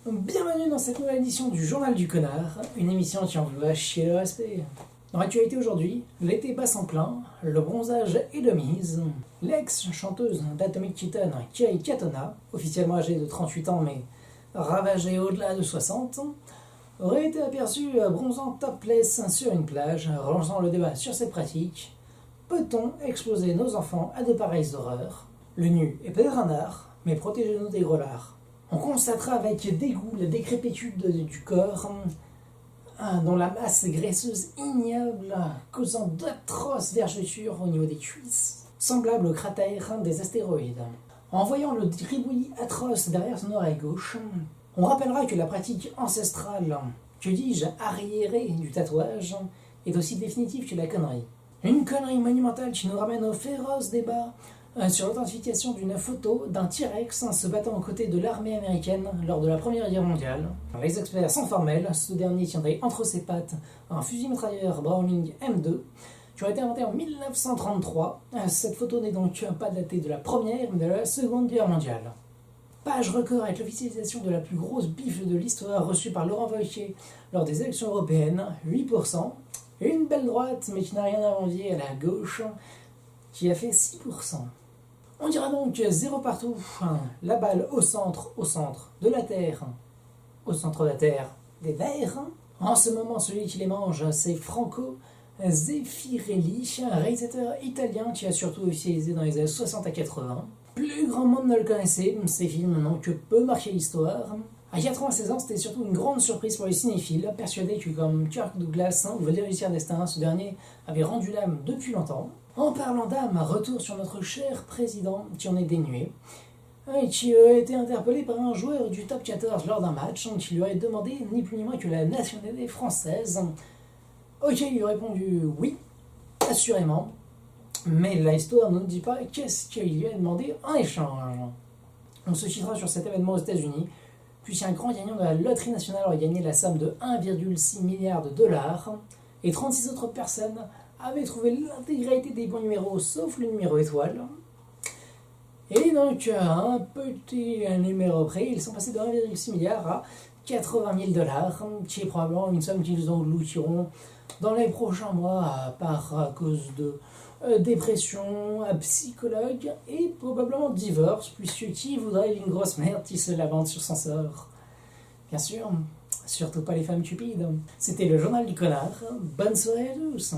Bienvenue dans cette nouvelle édition du Journal du Connard, une émission qui envoie chier le respect. Dans l'actualité aujourd'hui, l'été bat en plein, le bronzage est de mise, l'ex-chanteuse d'Atomic Kitten, Kei Katona, officiellement âgée de 38 ans mais ravagée au-delà de 60, aurait été aperçue bronzant topless sur une plage, relançant le débat sur cette pratique. Peut-on exposer nos enfants à de pareilles horreurs? Le nu est peut-être un art, mais protégez-nous des grelards. On constatera avec dégoût la décrépitude du corps, dont la masse graisseuse ignoble, causant d'atroces vergetures au niveau des cuisses, semblables aux cratères des astéroïdes. En voyant le gribouillis atroce derrière son oreille gauche, on rappellera que la pratique ancestrale, que dis-je, arriérée du tatouage, est aussi définitive que la connerie. Une connerie monumentale qui nous ramène au féroce débat sur l'authentification d'une photo d'un T-Rex se battant aux côtés de l'armée américaine lors de la Première Guerre mondiale. Les experts sont formels, ce dernier tiendrait entre ses pattes un fusil mitrailleur Browning M2 qui aurait été inventé en 1933. Cette photo n'est donc pas datée de la Première mais de la Seconde Guerre mondiale. Page record avec l'officialisation de la plus grosse bifle de l'histoire reçue par Laurent Wauquiez lors des élections européennes, 8%. Une belle droite mais qui n'a rien à envier à la gauche qui a fait 6%. On dira donc zéro partout, la balle au centre de la Terre, au centre de la Terre des vers. En ce moment, celui qui les mange, c'est Franco Zeffirelli, un réalisateur italien qui a surtout officialisé dans les années 60 à 80. Plus grand monde ne le connaissait, ces films n'ont que peu marqué l'histoire. À 96 ans, c'était surtout une grande surprise pour les cinéphiles, persuadés que comme Kirk Douglas ou Valéry Giscard d'Estaing, ce dernier avait rendu l'âme depuis longtemps. En parlant d'âme, retour sur notre cher président qui en est dénué, et qui a été interpellé par un joueur du top 14 lors d'un match, qui lui aurait demandé ni plus ni moins que la nationalité française. Ok, il lui a répondu oui, assurément, mais l'histoire ne nous dit pas qu'est-ce qu'il lui a demandé en échange. On se quittera sur cet événement aux États-Unis, puisqu'un grand gagnant de la loterie nationale aurait gagné la somme de 1,6 milliard de dollars, et 36 autres personnes avaient trouvé l'intégralité des bons numéros sauf le numéro étoile. Et donc, un petit numéro près, ils sont passés de 1,6 milliard à 80 000 dollars, qui est probablement une somme qu'ils engloutiront dans les prochains mois à cause de dépression, psychologue et probablement divorce, puisque qui voudrait une grosse merde qui se lamente sur son sort? Bien sûr, surtout pas les femmes cupides. C'était le Journal du Connard, bonne soirée à tous.